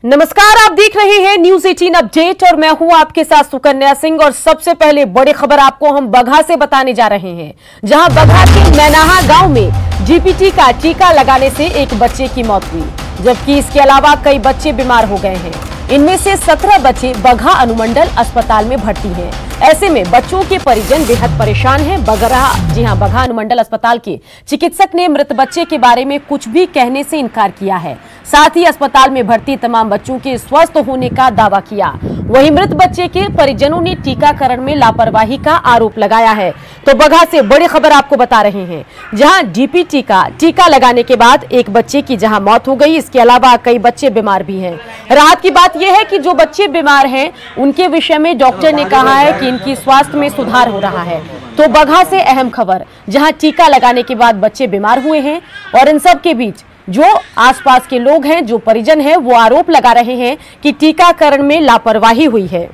नमस्कार, आप देख रहे हैं न्यूज 18 अपडेट और मैं हूं आपके साथ सुकन्या सिंह। और सबसे पहले बड़ी खबर आपको हम बगहा से बताने जा रहे हैं, जहां बगहा के मैनाहा गांव में जीपीटी का टीका लगाने से एक बच्चे की मौत हुई, जबकि इसके अलावा कई बच्चे बीमार हो गए हैं। इनमें से 17 बच्चे बगहा अनुमंडल अस्पताल में भर्ती हैं। ऐसे में बच्चों के परिजन बेहद परेशान हैं। बगहा अनुमंडल अस्पताल के चिकित्सक ने मृत बच्चे के बारे में कुछ भी कहने से इनकार किया है। साथ ही अस्पताल में भर्ती तमाम बच्चों के स्वस्थ होने का दावा किया। वहीं मृत बच्चे के परिजनों ने टीकाकरण में लापरवाही का आरोप लगाया है। तो बगहा से बड़ी खबर आपको बता रहे हैं, जहां डीपीटी का टीका लगाने के बाद एक बच्चे की जहां मौत हो गई, इसके अलावा कई बच्चे बीमार भी हैं। राहत की बात यह है कि जो बच्चे बीमार हैं उनके विषय में डॉक्टर ने कहा है कि इनकी स्वास्थ्य में सुधार हो रहा है। तो बगहा से अहम खबर, जहां टीका लगाने के बाद बच्चे बीमार हुए हैं और इन सब के बीच जो आसपास के लोग हैं, जो परिजन हैं, वो आरोप लगा रहे हैं कि टीकाकरण में लापरवाही हुई है।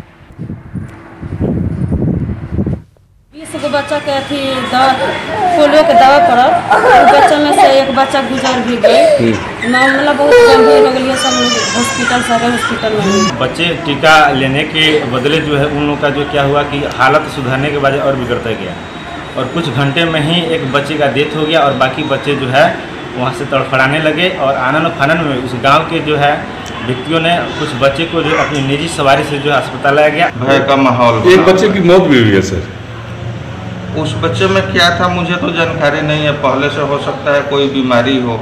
20 गो बच्चा के पोलियो के दवा पड़ल, बच्चा में से एक बच्चा गुजर भी गए। मामला बहुत गंभीर हो गया, सब हॉस्पिटल में बच्चे टीका लेने के बदले जो है उन लोग का जो क्या हुआ कि हालत सुधरने के बाद और बिगड़ता गया और कुछ घंटे में ही एक बच्चे का डेथ हो गया और बाकी बच्चे जो है वहाँ से तड़फड़ाने लगे। और आनन फानन में उस गांव के जो है व्यक्तियों ने कुछ बच्चे को जो अपनी निजी सवारी से जो है अस्पताल लाया गया। भय का माहौल, एक बच्चे की मौत भी हुई है सर। उस बच्चे में क्या था मुझे तो जानकारी नहीं है। पहले से हो सकता है कोई बीमारी हो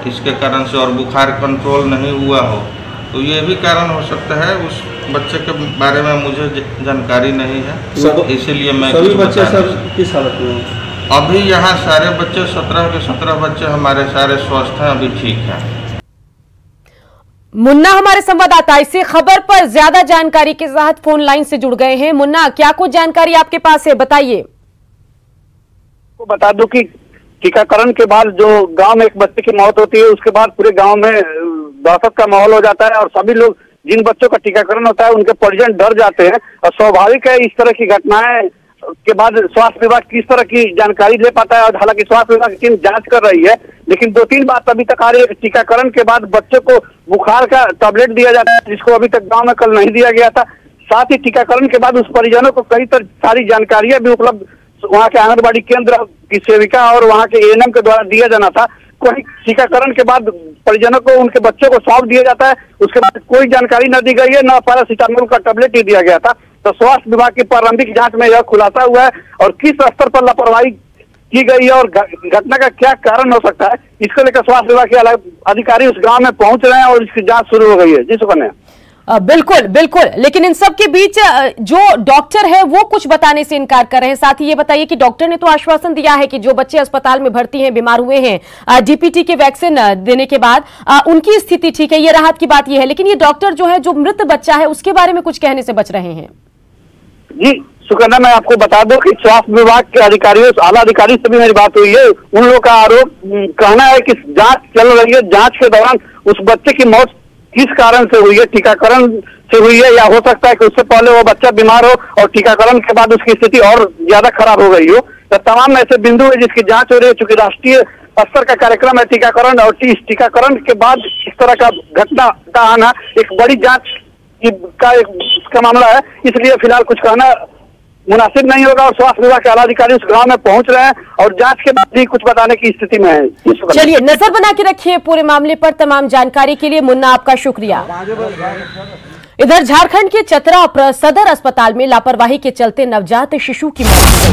इसके कारण से और बुखार कंट्रोल नहीं हुआ हो, तो ये भी कारण हो सकता है। उस बच्चे के बारे में मुझे जानकारी नहीं है, इसीलिए मैं सभी बच्चे सर किस हालत में? अभी यहाँ सारे बच्चे 17 के 17 बच्चे हमारे सारे स्वस्थ हैं, अभी ठीक है। मुन्ना हमारे संवाददाता इसी खबर पर ज्यादा जानकारी के साथ फोन लाइन से जुड़ गए हैं। मुन्ना, क्या कुछ जानकारी आपके पास है, बताइए। बता दूं कि टीकाकरण के बाद जो गांव में एक बच्चे की मौत होती है, उसके बाद पूरे गांव में दहशत का माहौल हो जाता है और सभी लोग, जिन बच्चों का टीकाकरण होता है उनके परिजन डर जाते हैं। और स्वाभाविक है, इस तरह की घटनाएं के बाद स्वास्थ्य विभाग किस तरह की जानकारी ले पाता है। और हालांकि स्वास्थ्य विभाग की टीम जांच कर रही है, लेकिन 2-3 बात अभी तक आ रही है। टीकाकरण के बाद बच्चों को बुखार का टैबलेट दिया जाता है, जिसको अभी तक गांव में कल नहीं दिया गया था। साथ ही टीकाकरण के बाद उस परिजनों को कई सारी जानकारियां भी उपलब्ध वहाँ के आंगनबाड़ी केंद्र की सेविका और वहाँ के एएनएम के द्वारा दिया जाना था। कोई टीकाकरण के बाद परिजनों को उनके बच्चों को सौंप दिया जाता है, उसके बाद कोई जानकारी न दी गई है, न पैरासिटामोल का टैबलेट ही दिया गया था। तो स्वास्थ्य विभाग की प्रारंभिक जांच में यह खुलासा हुआ है और किस स्तर पर लापरवाही की गई है और घटना का क्या कारण हो सकता है, इसको लेकर स्वास्थ्य विभाग के अधिकारी उस गांव में पहुंच रहे हैं और इसकी जांच शुरू हो गई है। जी सुकन्या। बिल्कुल बिल्कुल, लेकिन इन सब के बीच जो डॉक्टर है वो कुछ बताने से इनकार कर रहे हैं। साथ ही ये बताइए कि डॉक्टर ने तो आश्वासन दिया है कि जो बच्चे अस्पताल में भर्ती हैं, बीमार हुए हैं, डीपीटी के वैक्सीन देने के बाद उनकी स्थिति ठीक है, ये राहत की बात ये है। लेकिन ये डॉक्टर जो है, जो मृत बच्चा है, उसके बारे में कुछ कहने से बच रहे हैं। जी सुकन्या, मैं आपको बता दूं कि स्वास्थ्य विभाग के अधिकारियों, आला अधिकारी से भी मेरी बात हुई है। उन लोगों का आरोप कहना है कि जांच चल रही है, जांच के दौरान उस बच्चे की मौत किस कारण से हुई है, टीकाकरण से हुई है या हो सकता है कि उससे पहले वो बच्चा बीमार हो और टीकाकरण के बाद उसकी स्थिति और ज्यादा खराब हो गई हो। तो तमाम ऐसे बिंदु है जिसकी जांच हो रही है। चूंकि राष्ट्रीय स्तर का कार्यक्रम है टीकाकरण, और इस टीकाकरण के बाद इस तरह का घटना का आना एक बड़ी जांच का मामला है, इसलिए फिलहाल कुछ कहना मुनासिब नहीं होगा। और स्वास्थ्य विभाग के आला अधिकारी उस गांव में पहुंच रहे हैं और जांच के बाद भी कुछ बताने की स्थिति में है। चलिए, नजर बना के रखिए पूरे मामले पर। तमाम जानकारी के लिए मुन्ना आपका शुक्रिया। इधर झारखंड के चतरा सदर अस्पताल में लापरवाही के चलते नवजात शिशु की मौत हो गई।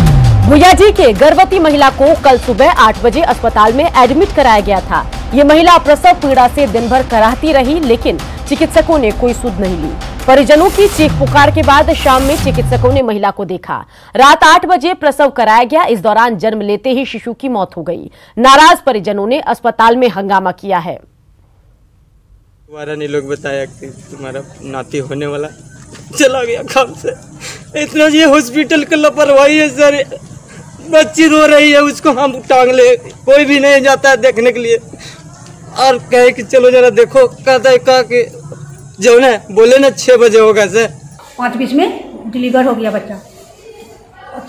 भुयाजी के गर्भवती महिला को कल सुबह 8 बजे अस्पताल में एडमिट कराया गया था। ये महिला प्रसव पीड़ा से दिन भर कराहती रही, लेकिन चिकित्सकों ने कोई सुध नहीं ली। परिजनों की चीख पुकार के बाद शाम में चिकित्सकों ने महिला को देखा। रात 8 बजे प्रसव कराया गया। इस दौरान जन्म लेते ही शिशु की मौत हो गई। नाराज परिजनों ने अस्पताल में हंगामा किया है। तुम्हारा नहीं लोग बताया कि तुम्हारा नाती होने वाला चला गया काम से। इतना ये हॉस्पिटल का लापरवाही है सर। बच्ची रो रही है, उसको हम टांग ले, कोई भी नहीं जाता है देखने के लिए। और कहे कि चलो जरा देखो, कहता है कि जो ना बोले ना 6 बजे होगा सर। 5:20 में डिलीवर हो गया बच्चा।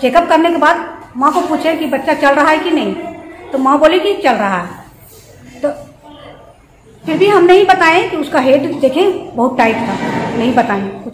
चेकअप करने के बाद माँ को पूछे कि बच्चा चल रहा है कि नहीं, तो माँ बोली कि चल रहा है। तो फिर भी हम नहीं बताएं कि उसका हेड देखें बहुत टाइट था, नहीं बताएं कुछ।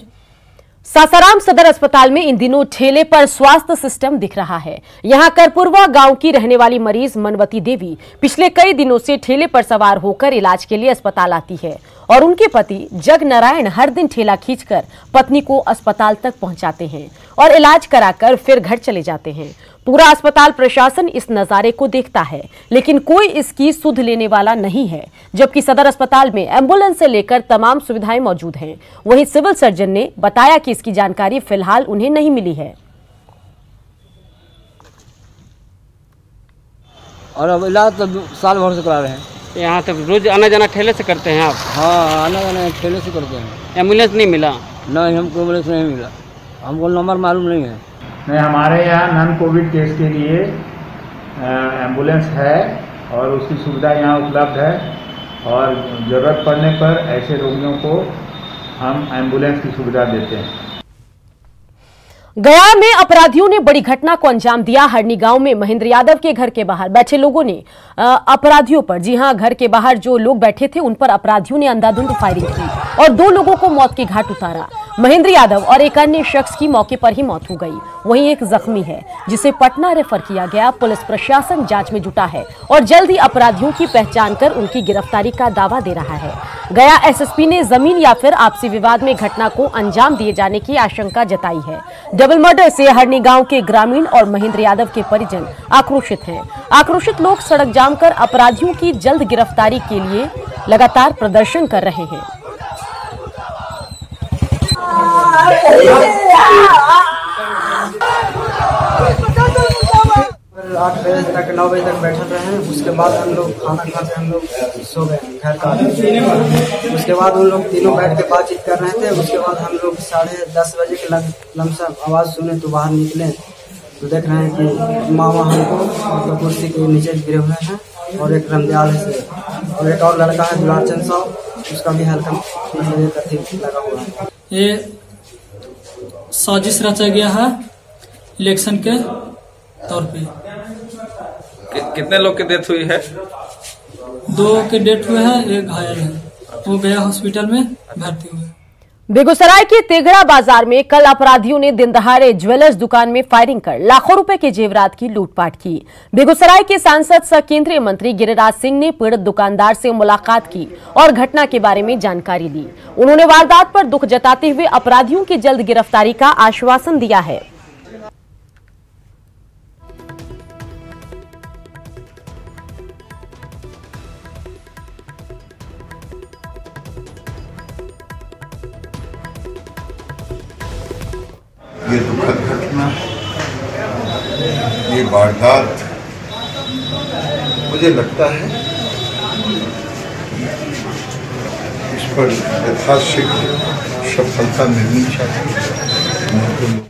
सासाराम सदर अस्पताल में इन दिनों ठेले पर स्वास्थ्य सिस्टम दिख रहा है। यहां करपुरवा गांव की रहने वाली मरीज मनवती देवी पिछले कई दिनों से ठेले पर सवार होकर इलाज के लिए अस्पताल आती है और उनके पति जग नारायण हर दिन ठेला खींचकर पत्नी को अस्पताल तक पहुंचाते हैं और इलाज कराकर फिर घर चले जाते हैं। पूरा अस्पताल प्रशासन इस नजारे को देखता है, लेकिन कोई इसकी सुध लेने वाला नहीं है, जबकि सदर अस्पताल में एम्बुलेंस से लेकर तमाम सुविधाएं मौजूद हैं। वहीं सिविल सर्जन ने बताया कि इसकी जानकारी फिलहाल उन्हें नहीं मिली है। और अब इलाज तो साल भर से करा रहे हैं। यहाँ तक रोज आना जाना ठेले से करते हैं आप? हाँ, आना जाना ठेले से करते हैं। एम्बुलेंस नहीं मिला? नहीं, हमको एम्बुलेंस नहीं मिला, हमको नंबर मालूम नहीं है। नहीं, हमारे यहाँ नॉन कोविड केस के लिए एम्बुलेंस है और उसकी सुविधा यहाँ उपलब्ध है और ज़रूरत पड़ने पर ऐसे रोगियों को हम एम्बुलेंस की सुविधा देते हैं। गया में अपराधियों ने बड़ी घटना को अंजाम दिया। हरनी गांव में महेंद्र यादव के घर के बाहर बैठे लोगों ने अपराधियों पर, जी हां, घर के बाहर जो लोग बैठे थे उन पर अपराधियों ने अंधाधुंध फायरिंग की और 2 लोगों को मौत के घाट उतारा। महेंद्र यादव और एक अन्य शख्स की मौके पर ही मौत हो गई। वहीं एक जख्मी है जिसे पटना रेफर किया गया। पुलिस प्रशासन जांच में जुटा है और जल्द ही अपराधियों की पहचान कर उनकी गिरफ्तारी का दावा दे रहा है। गया एसएसपी ने जमीन या फिर आपसी विवाद में घटना को अंजाम दिए जाने की आशंका जताई है। डबल मर्डर से हरनी गांव के ग्रामीण और महेंद्र यादव के परिजन आक्रोशित हैं। आक्रोशित लोग सड़क जाम कर अपराधियों की जल्द गिरफ्तारी के लिए लगातार प्रदर्शन कर रहे हैं। 8 बजे तक 9 बजे तक बैठे रहे हैं। उसके बाद हम लोग खाना खा के हम लोग सो गए घर का। उसके बाद उन लोग तीनों बैठ के बातचीत कर रहे थे। उसके बाद हम लोग 10:30 बजे के लमसम आवाज़ सुने तो बाहर निकले तो देख रहे हैं कि मामा हमको कुर्सी के नीचे गिरे हुए हैं और एक रमजाल है और एक और लड़का है दुलारचंद साहब, उसका भी हल्का लगा हुआ है। ये साजिश रचा गया है इलेक्शन के तौर पे। कितने लोग की डेथ हुई है? 2 के डेथ हुए हैं, एक घायल है, वो गया हॉस्पिटल में भर्ती हुए। बेगूसराय के तेघड़ा बाजार में कल अपराधियों ने दिन दहाड़े ज्वेलर्स दुकान में फायरिंग कर लाखों रुपए के जेवरात की लूटपाट की। बेगूसराय के सांसद सह केंद्रीय मंत्री गिरिराज सिंह ने पीड़ित दुकानदार से मुलाकात की और घटना के बारे में जानकारी ली। उन्होंने वारदात पर दुख जताते हुए अपराधियों की जल्द गिरफ्तारी का आश्वासन दिया है। ये दुखद घटना, ये वारदात, मुझे लगता है इस पर यथाशीघ्र सफलता मिलनी चाहिए।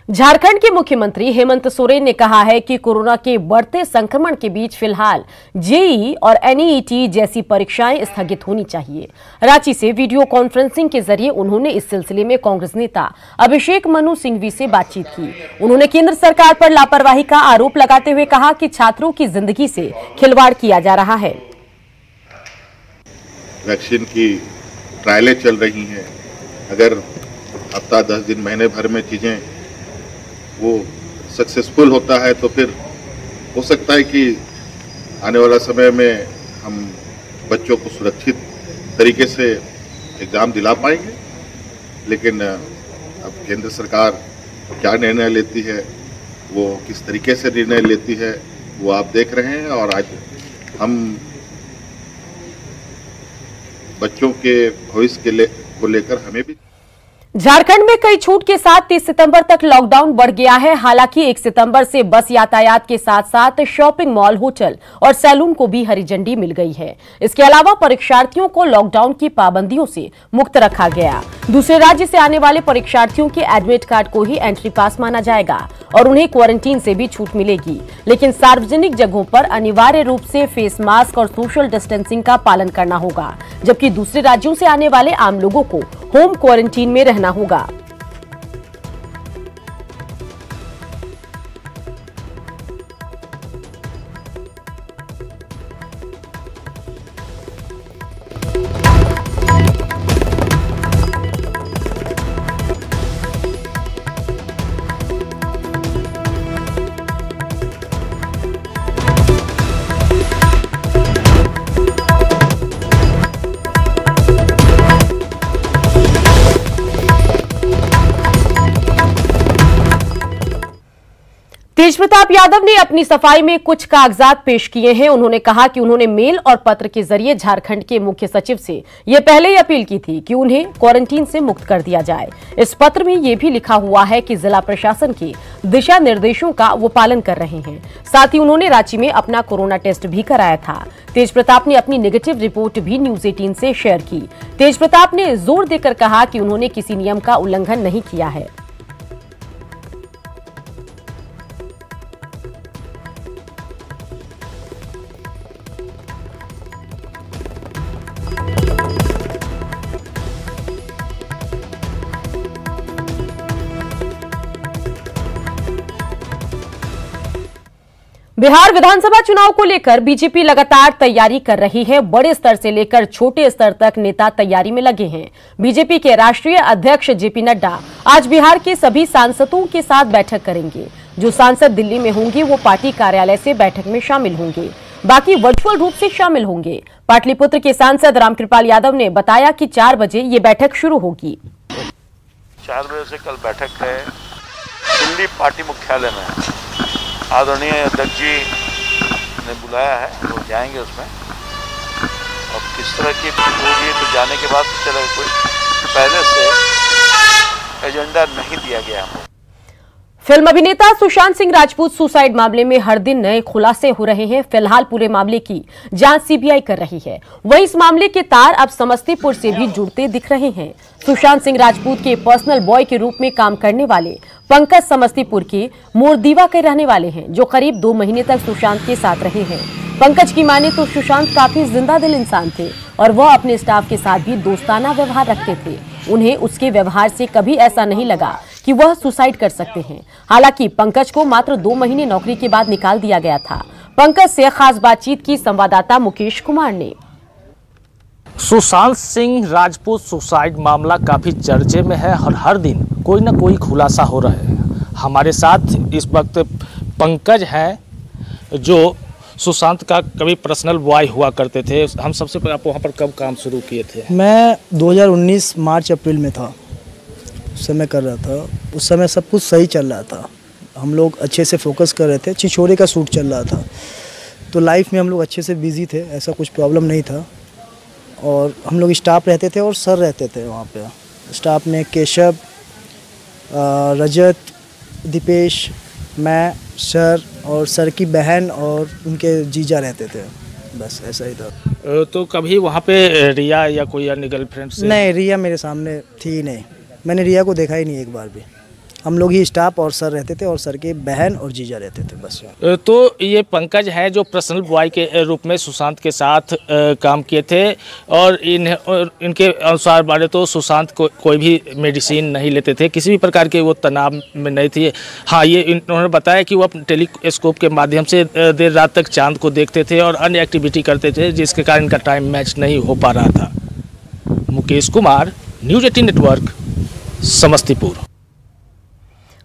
झारखंड के मुख्यमंत्री हेमंत सोरेन ने कहा है कि कोरोना के बढ़ते संक्रमण के बीच फिलहाल जेईई और एनईईटी जैसी परीक्षाएं स्थगित होनी चाहिए। रांची से वीडियो कॉन्फ्रेंसिंग के जरिए उन्होंने इस सिलसिले में कांग्रेस नेता अभिषेक मनु सिंघवी से बातचीत की। उन्होंने केंद्र सरकार पर लापरवाही का आरोप लगाते हुए कहा कि छात्रों की जिंदगी से खिलवाड़ किया जा रहा है। वैक्सीन की ट्रायलें चल रही हैं, अगर हफ्ता 10 दिन महीने भर में चीजें वो सक्सेसफुल होता है तो फिर हो सकता है कि आने वाला समय में हम बच्चों को सुरक्षित तरीके से एग्ज़ाम दिला पाएंगे। लेकिन अब केंद्र सरकार क्या निर्णय लेती है, वो किस तरीके से निर्णय लेती है, वो आप देख रहे हैं। और आज हम बच्चों के भविष्य को लेकर हमें भी झारखंड में कई छूट के साथ 30 सितंबर तक लॉकडाउन बढ़ गया है। हालांकि 1 सितंबर से बस यातायात के साथ साथ शॉपिंग मॉल, होटल और सैलून को भी हरी झंडी मिल गई है। इसके अलावा परीक्षार्थियों को लॉकडाउन की पाबंदियों से मुक्त रखा गया। दूसरे राज्य से आने वाले परीक्षार्थियों के एडमिट कार्ड को ही एंट्री पास माना जाएगा और उन्हें क्वारंटीन से भी छूट मिलेगी। लेकिन सार्वजनिक जगहों पर अनिवार्य रूप से फेस मास्क और सोशल डिस्टेंसिंग का पालन करना होगा, जबकि दूसरे राज्यों से आने वाले आम लोगों को होम क्वारंटीन में रहना होगा। तेज प्रताप यादव ने अपनी सफाई में कुछ कागजात पेश किए हैं। उन्होंने कहा कि उन्होंने मेल और पत्र के जरिए झारखंड के मुख्य सचिव से यह पहले ही अपील की थी कि उन्हें क्वारंटीन से मुक्त कर दिया जाए। इस पत्र में यह भी लिखा हुआ है कि जिला प्रशासन के दिशा निर्देशों का वो पालन कर रहे हैं। साथ ही उन्होंने रांची में अपना कोरोना टेस्ट भी कराया था। तेज प्रताप ने अपनी नेगेटिव रिपोर्ट भी न्यूज 18 से शेयर की। तेज प्रताप ने जोर देकर कहा कि उन्होंने किसी नियम का उल्लंघन नहीं किया है। बिहार विधानसभा चुनाव को लेकर बीजेपी लगातार तैयारी कर रही है। बड़े स्तर से लेकर छोटे स्तर तक नेता तैयारी में लगे हैं। बीजेपी के राष्ट्रीय अध्यक्ष जेपी नड्डा आज बिहार के सभी सांसदों के साथ बैठक करेंगे। जो सांसद दिल्ली में होंगे वो पार्टी कार्यालय से बैठक में शामिल होंगे, बाकी वर्चुअल रूप से शामिल होंगे। पाटलिपुत्र के सांसद रामकृपाल यादव ने बताया कि 4 बजे ये बैठक शुरू होगी। 4 बजे से कल बैठक है दिल्ली पार्टी मुख्यालय में। आदरणीय अध्यक्ष जी ने बुलाया है, वो जाएंगे उसमें। और किस तरह की होगी तो जाने के बाद चलेगा। कोई पहले से एजेंडा नहीं दिया गया हमको। फिल्म अभिनेता सुशांत सिंह राजपूत सुसाइड मामले में हर दिन नए खुलासे हो रहे हैं। फिलहाल पूरे मामले की जांच सीबीआई कर रही है। वहीं इस मामले के तार अब समस्तीपुर से भी जुड़ते दिख रहे हैं। सुशांत सिंह राजपूत के पर्सनल बॉय के रूप में काम करने वाले पंकज समस्तीपुर के मोरदीवा के रहने वाले हैं, जो करीब 2 महीने तक सुशांत के साथ रहे हैं। पंकज की माने तो सुशांत काफी जिंदा दिल इंसान थे और वह अपने स्टाफ के साथ भी दोस्ताना व्यवहार रखते थे। उन्हें उसके व्यवहार से कभी ऐसा नहीं लगा कि वह सुसाइड कर सकते हैं। हालांकि पंकज को मात्र 2 महीने नौकरी के बाद निकाल दिया गया था। पंकज से खास बातचीत की संवाददाता मुकेश कुमार ने। सुशांत सिंह राजपूत सुसाइड मामला काफी चर्चे में है और हर दिन कोई न कोई खुलासा हो रहा है। हमारे साथ इस वक्त पंकज हैं, जो सुशांत का कभी पर्सनल बॉय हुआ करते थे। हम सबसे पहले आप वहाँ पर कब काम शुरू किए थे? मैं 2019 मार्च अप्रैल में था, उस समय कर रहा था। उस समय सब कुछ सही चल रहा था, हम लोग अच्छे से फोकस कर रहे थे। छिछोरे का शूट चल रहा था, तो लाइफ में हम लोग अच्छे से बिजी थे, ऐसा कुछ प्रॉब्लम नहीं था। और हम लोग स्टाफ रहते थे और सर रहते थे वहाँ पे। स्टाफ में केशव, रजत, दीपेश, मैं, सर और सर की बहन और उनके जीजा रहते थे। बस ऐसा ही था। तो कभी वहाँ पे रिया या कोई अन्य गर्लफ्रेंड से? नहीं, रिया मेरे सामने थी ही नहीं। मैंने रिया को देखा ही नहीं एक बार भी। हम लोग ही स्टाफ और सर रहते थे और सर के बहन और जीजा रहते थे बस। तो ये पंकज है जो पर्सनल बॉय के रूप में सुशांत के साथ काम किए थे और इनके अनुसार बारे तो सुशांत को कोई भी मेडिसिन नहीं लेते थे, किसी भी प्रकार के वो तनाव में नहीं थे। हाँ, ये इन्होंने बताया कि वो अपने टेलीस्कोप के माध्यम से देर रात तक चांद को देखते थे और अन्य एक्टिविटी करते थे, जिसके कारण इनका टाइम मैच नहीं हो पा रहा था। Mukesh Kumar, news 18 network, Samastipur.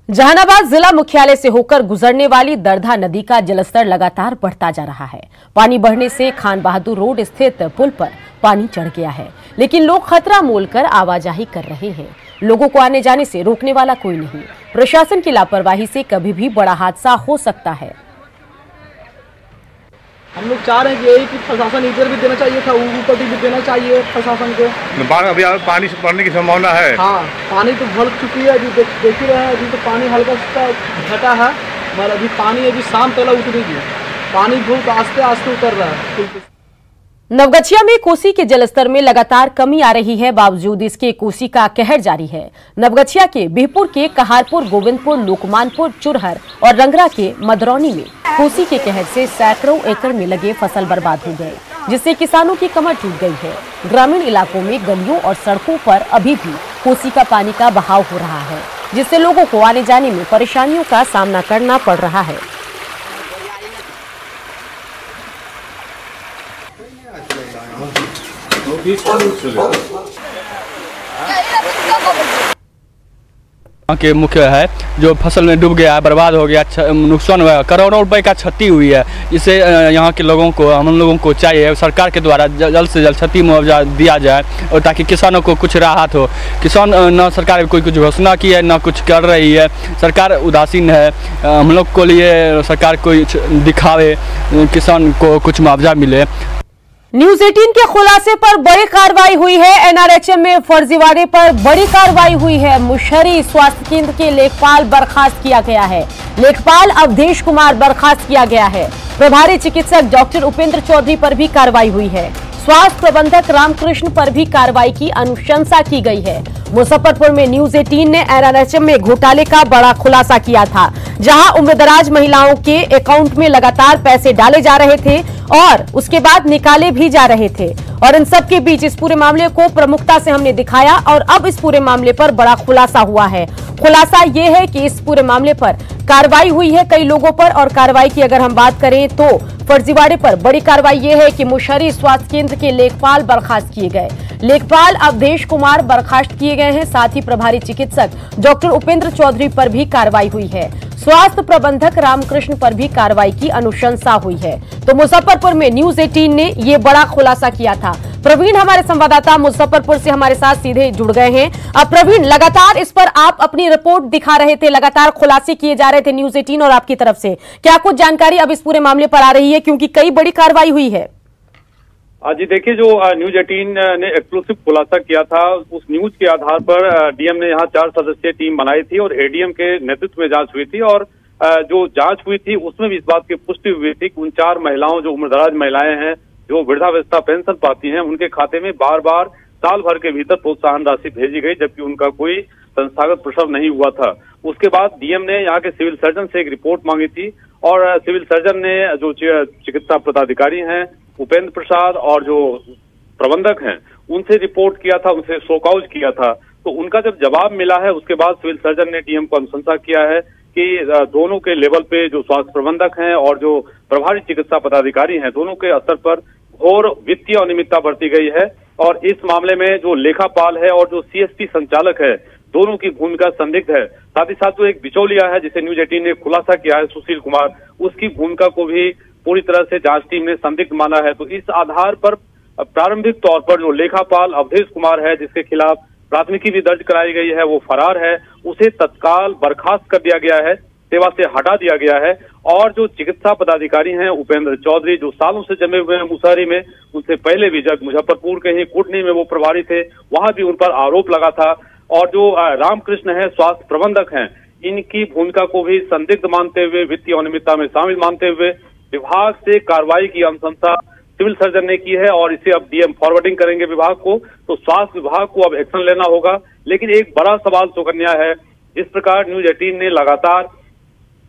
जहानाबाद जिला मुख्यालय से होकर गुजरने वाली दरधा नदी का जलस्तर लगातार बढ़ता जा रहा है। पानी बढ़ने से खान बहादुर रोड स्थित पुल पर पानी चढ़ गया है, लेकिन लोग खतरा मोलकर आवाजाही कर रहे हैं। लोगों को आने जाने से रोकने वाला कोई नहीं। प्रशासन की लापरवाही से कभी भी बड़ा हादसा हो सकता है। हम लोग चाह रहे हैं कि यही कि प्रशासन इधर भी देना चाहिए था, ऊपर भी देना चाहिए प्रशासन को। अभी पानी से बढ़ने की संभावना है। हाँ, पानी तो भर चुकी है, अभी देख ही रहे हैं। अभी तो पानी हल्का सा घटा है, मगर अभी पानी अभी शाम तक उतरेगी। पानी बहुत आस्ते आस्ते उतर रहा है। नवगछिया में कोसी के जलस्तर में लगातार कमी आ रही है, बावजूद इसके कोसी का कहर जारी है। नवगछिया के बिहपुर के कहारपुर, गोविंदपुर, लोकमानपुर, चुरहर और रंगरा के मदरौनी में कोसी के कहर से सैकड़ों एकड़ में लगे फसल बर्बाद हो गए, जिससे किसानों की कमर टूट गई है। ग्रामीण इलाकों में गलियों और सड़कों पर अभी भी कोसी का पानी का बहाव हो रहा है, जिससे लोगों को आने जाने में परेशानियों का सामना करना पड़ रहा है। के मुख्य है जो फसल में डूब गया है, बर्बाद हो गया, नुकसान हुआ, करोड़ों रुपए का क्षति हुई है। इससे यहाँ के लोगों को, हम लोगों को चाहिए सरकार के द्वारा जल्द से जल्द क्षति मुआवजा दिया जाए और ताकि किसानों को कुछ राहत हो। किसान न सरकार कोई कुछ घोषणा की है, न कुछ कर रही है, सरकार उदासीन है। हम लोग को लिए सरकार कुछ दिखावे, किसान को कुछ मुआवजा मिले। न्यूज 18 के खुलासे पर बड़ी कार्रवाई हुई है। एनआरएचएम में फर्जीवाड़े पर बड़ी कार्रवाई हुई है। मुशहरी स्वास्थ्य केंद्र के लेखपाल बर्खास्त किया गया है। लेखपाल अवधेश कुमार बर्खास्त किया गया है। प्रभारी चिकित्सक डॉक्टर उपेंद्र चौधरी पर भी कार्रवाई हुई है। स्वास्थ्य प्रबंधक रामकृष्ण पर भी कार्रवाई की अनुशंसा की गई है। मुजफ्फरपुर में न्यूज 18 ने एनआरएचएम में घोटाले का बड़ा खुलासा किया था, जहां उम्रदराज महिलाओं के अकाउंट में लगातार पैसे डाले जा रहे थे और उसके बाद निकाले भी जा रहे थे। और इन सब के बीच इस पूरे मामले को प्रमुखता से हमने दिखाया और अब इस पूरे मामले पर बड़ा खुलासा हुआ है। खुलासा यह है कि इस पूरे मामले पर कार्रवाई हुई है कई लोगों पर, और कार्रवाई की अगर हम बात करें तो फर्जीवाड़े पर बड़ी कार्रवाई यह है कि मुशहरी स्वास्थ्य केंद्र के लेखपाल बर्खास्त किए गए। लेखपाल अवधेश कुमार बर्खास्त किए गए हैं। साथ ही प्रभारी चिकित्सक डॉक्टर उपेंद्र चौधरी पर भी कार्रवाई हुई है। स्वास्थ्य प्रबंधक रामकृष्ण पर भी कार्रवाई की अनुशंसा हुई है। तो मुजफ्फरपुर में न्यूज 18 ने ये बड़ा खुलासा किया था। प्रवीण हमारे संवाददाता मुजफ्फरपुर से हमारे साथ सीधे जुड़ गए हैं। अब प्रवीण, लगातार इस पर आप अपनी रिपोर्ट दिखा रहे थे, लगातार खुलासे किए जा रहे थे न्यूज 18 और आपकी तरफ से, क्या कुछ जानकारी अब इस पूरे मामले पर आ रही है, क्योंकि कई बड़ी कार्रवाई हुई है? जी देखिए, जो न्यूज 18 ने एक्सक्लूसिव खुलासा किया था, उस न्यूज के आधार पर डीएम ने यहाँ 4 सदस्यीय टीम बनाई थी और एडीएम के नेतृत्व में जांच हुई थी। और जो जांच हुई थी उसमें भी इस बात की पुष्टि हुई थी कि उन 4 महिलाओं, जो उम्रदराज महिलाएं हैं, जो वृद्धावस्था पेंशन पाती हैं, उनके खाते में बार बार साल भर के भीतर प्रोत्साहन राशि भेजी गई, जबकि उनका कोई संस्थागत प्रसव नहीं हुआ था। उसके बाद डीएम ने यहाँ के सिविल सर्जन से एक रिपोर्ट मांगी थी और सिविल सर्जन ने जो चिकित्सा पदाधिकारी हैं उपेंद्र प्रसाद और जो प्रबंधक हैं उनसे रिपोर्ट किया था, उनसे शोकॉज किया था। तो उनका जब जवाब मिला है उसके बाद सिविल सर्जन ने डीएम को अनुशंसा किया है कि दोनों के लेवल पे जो स्वास्थ्य प्रबंधक हैं और जो प्रभारी चिकित्सा पदाधिकारी हैं, दोनों के स्तर पर घोर वित्तीय अनियमितता बरती गई है। और इस मामले में जो लेखापाल है और जो सीएसपी संचालक है, दोनों की भूमिका संदिग्ध है। साथ ही साथ जो एक बिचौलिया है जिसे न्यूज 18 ने खुलासा किया है, सुशील कुमार, उसकी भूमिका को भी पूरी तरह से जांच टीम ने संदिग्ध माना है। तो इस आधार पर प्रारंभिक तौर पर जो लेखापाल अवधेश कुमार है, जिसके खिलाफ प्राथमिकी भी दर्ज कराई गई है, वो फरार है, उसे तत्काल बर्खास्त कर दिया गया है, सेवा से हटा दिया गया है। और जो चिकित्सा पदाधिकारी हैं उपेंद्र चौधरी, जो सालों से जमे हुए हैं मुशहरी में, उनसे पहले भी जब मुजफ्फरपुर के ही कुटनी में वो प्रभारी थे, वहां भी उन पर आरोप लगा था। और जो रामकृष्ण है स्वास्थ्य प्रबंधक हैं, इनकी भूमिका को भी संदिग्ध मानते हुए, वित्तीय अनियमितता में शामिल मानते हुए विभाग से कार्रवाई की अनुशंसा सिविल सर्जन ने की है और इसे अब डीएम फॉरवर्डिंग करेंगे विभाग को। तो स्वास्थ्य विभाग को अब एक्शन लेना होगा। लेकिन एक बड़ा सवाल सुकन्या है, जिस प्रकार न्यूज 18 ने लगातार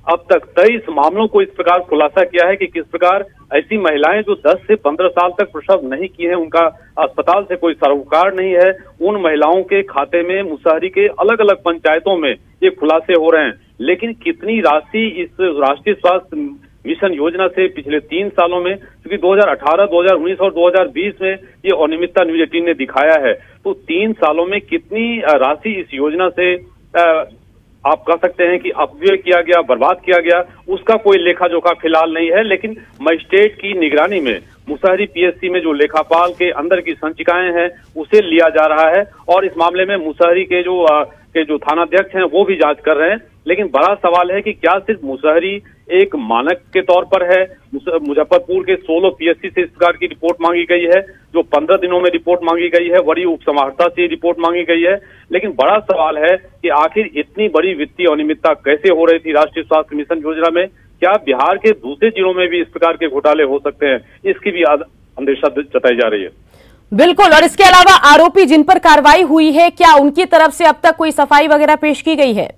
अब तक 23 मामलों को इस प्रकार खुलासा किया है कि किस प्रकार ऐसी महिलाएं जो 10 से 15 साल तक प्रसव नहीं की हैं, उनका अस्पताल से कोई सरोकार नहीं है, उन महिलाओं के खाते में मुशहरी के अलग अलग पंचायतों में ये खुलासे हो रहे हैं। लेकिन कितनी राशि इस राष्ट्रीय स्वास्थ्य मिशन योजना से पिछले 3 सालों में, क्योंकि 2018, 2019 और 2020 में ये अनियमितता न्यूज 18 ने दिखाया है, तो 3 सालों में कितनी राशि इस योजना से आप कह सकते हैं कि अपव्यय किया गया, बर्बाद किया गया, उसका कोई लेखा जोखा फिलहाल नहीं है। लेकिन मजिस्ट्रेट की निगरानी में मुशहरी पीएससी में जो लेखापाल के अंदर की संचिकाएं हैं उसे लिया जा रहा है और इस मामले में मुशहरी के जो थानाध्यक्ष हैं वो भी जांच कर रहे हैं। लेकिन बड़ा सवाल है कि क्या सिर्फ मुशहरी एक मानक के तौर पर है? मुजफ्फरपुर के 16 पीएससी से इस प्रकार की रिपोर्ट मांगी गई है, जो 15 दिनों में रिपोर्ट मांगी गई है, वरीय उप समाहर्ता से रिपोर्ट मांगी गई है। लेकिन बड़ा सवाल है कि आखिर इतनी बड़ी वित्तीय अनियमितता कैसे हो रही थी राष्ट्रीय स्वास्थ्य मिशन योजना में? क्या बिहार के दूसरे जिलों में भी इस प्रकार के घोटाले हो सकते हैं? इसकी भी अंदेशा जताई जा रही है। बिल्कुल। और इसके अलावा आरोपी जिन पर कार्रवाई हुई है, क्या उनकी तरफ से अब तक कोई सफाई वगैरह पेश की गई है?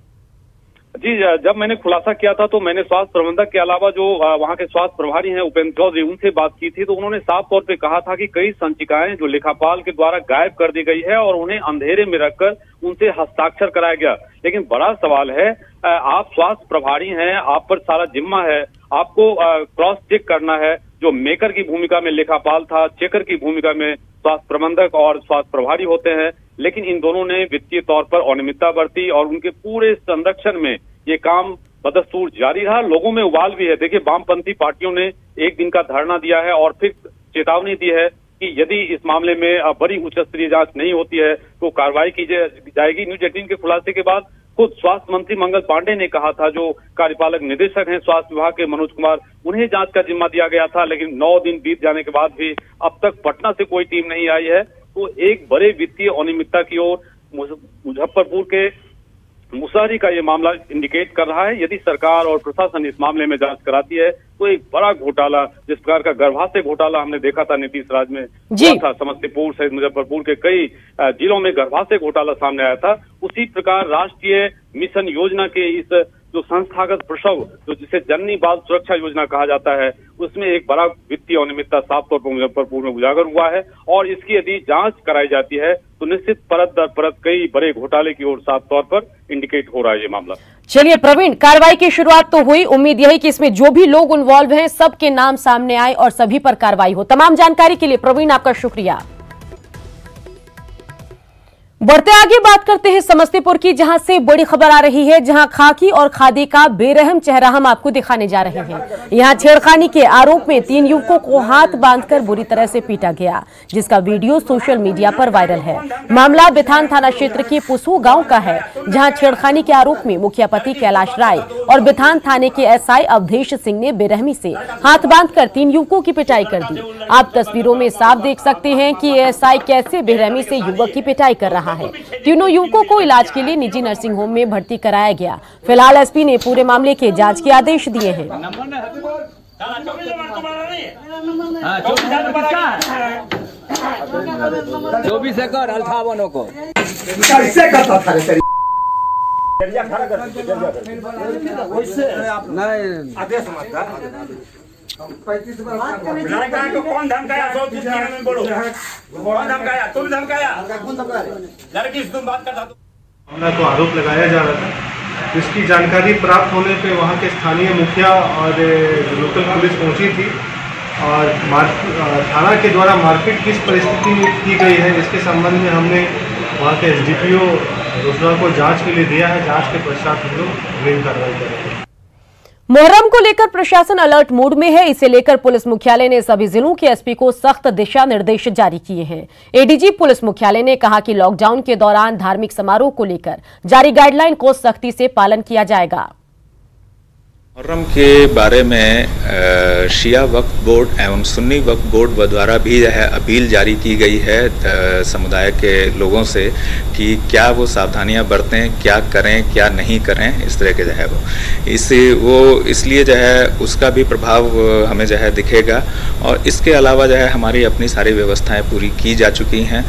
जी, जब मैंने खुलासा किया था तो मैंने स्वास्थ्य प्रबंधक के अलावा जो वहां के स्वास्थ्य प्रभारी हैं उपेंद्र चौधरी, उनसे बात की थी। तो उन्होंने साफ तौर पे कहा था कि कई संचिकाएं जो लेखापाल के द्वारा गायब कर दी गई है और उन्हें अंधेरे में रखकर उनसे हस्ताक्षर कराया गया। लेकिन बड़ा सवाल है, आप स्वास्थ्य प्रभारी हैं, आप पर सारा जिम्मा है, आपको क्रॉस चेक करना है। जो मेकर की भूमिका में लेखापाल था, चेकर की भूमिका में स्वास्थ्य प्रबंधक और स्वास्थ्य प्रभारी होते हैं, लेकिन इन दोनों ने वित्तीय तौर पर अनियमितता बरती और उनके पूरे संरक्षण में ये काम बदस्तूर जारी रहा। लोगों में उबाल भी है। देखिए, वामपंथी पार्टियों ने एक दिन का धरना दिया है और फिर चेतावनी दी है कि यदि इस मामले में बड़ी उच्च स्तरीय जांच नहीं होती है तो कार्रवाई की जाएगी। न्यूज 18 के खुलासे के बाद खुद स्वास्थ्य मंत्री मंगल पांडे ने कहा था, जो कार्यपालक निदेशक हैं स्वास्थ्य विभाग के मनोज कुमार, उन्हें जांच का जिम्मा दिया गया था, लेकिन 9 दिन बीत जाने के बाद भी अब तक पटना से कोई टीम नहीं आई है। तो एक बड़े वित्तीय अनियमितता की ओर मुजफ्फरपुर के मुसहरी का ये मामला इंडिकेट कर रहा है। यदि सरकार और प्रशासन इस मामले में जांच कराती है तो एक बड़ा घोटाला, जिस प्रकार का गर्भाशय घोटाला हमने देखा था नीतीश राज में हुआ था, समस्तीपुर सहित मुजफ्फरपुर के कई जिलों में गर्भाशय घोटाला सामने आया था, उसी प्रकार राष्ट्रीय मिशन योजना के इस जो संस्थागत प्रसव, जो जिसे जननी बाल सुरक्षा योजना कहा जाता है, उसमें एक बड़ा वित्तीय अनियमितता साफ तौर पर मुजफ्फरपुर में उजागर हुआ है। और इसकी यदि जांच कराई जाती है तो निश्चित परत दर परत कई बड़े घोटाले की ओर साफ तौर पर इंडिकेट हो रहा है ये मामला। चलिए प्रवीण, कार्रवाई की शुरुआत तो हुई, उम्मीद यही कि इसमें जो भी लोग इन्वॉल्व हैं सबके नाम सामने आए और सभी पर कार्रवाई हो। तमाम जानकारी के लिए प्रवीण आपका शुक्रिया। बढ़ते आगे बात करते हैं समस्तीपुर की, जहां से बड़ी खबर आ रही है, जहां खाकी और खादी का बेरहम चेहरा हम आपको दिखाने जा रहे हैं। यहां छेड़खानी के आरोप में 3 युवकों को हाथ बांधकर बुरी तरह से पीटा गया, जिसका वीडियो सोशल मीडिया पर वायरल है। मामला बिथान थाना क्षेत्र के पुसू गांव का है, जहां छेड़खानी के आरोप में मुखिया पति कैलाश राय और बिथान थाने के एसआई अवधेश सिंह ने बेरहमी से हाथ बांधकर 3 युवकों की पिटाई कर दी। आप तस्वीरों में साफ देख सकते हैं कि एसआई कैसे बेरहमी से युवक की पिटाई कर रहा है। तीनों युवकों को इलाज के लिए निजी नर्सिंग होम में भर्ती कराया गया। फिलहाल एसपी ने पूरे मामले के जांच के आदेश दिए हैं। कौन धमकाया? कौन धमकाया? तुम धमकाया? लड़की से तुम बात करता तो आरोप लगाया जा रहा था। इसकी जानकारी प्राप्त होने पे वहाँ के स्थानीय मुखिया और लोकल पुलिस पहुँची थी और थाना के द्वारा मारपीट किस परिस्थिति में की गई है इसके संबंध में हमने वहाँ के एसडीपीओ रोसड़ा को जांच के लिए दिया है। जांच के पश्चात हम लोग अग्रिम कार्रवाई करेंगे। मुहर्रम को लेकर प्रशासन अलर्ट मोड में है। इसे लेकर पुलिस मुख्यालय ने सभी जिलों के एसपी को सख्त दिशा निर्देश जारी किए हैं। एडीजी पुलिस मुख्यालय ने कहा कि लॉकडाउन के दौरान धार्मिक समारोह को लेकर जारी गाइडलाइन को सख्ती से पालन किया जाएगा। मुहर्रम के बारे में शिया वक्फ बोर्ड एवं सुन्नी वक्फ बोर्ड द्वारा भी अपील जारी की गई है समुदाय के लोगों से कि क्या वो सावधानियां बरतें, क्या करें क्या नहीं करें, इस तरह के वो इसलिए उसका भी प्रभाव हमें दिखेगा। और इसके अलावा हमारी अपनी सारी व्यवस्थाएं पूरी की जा चुकी हैं।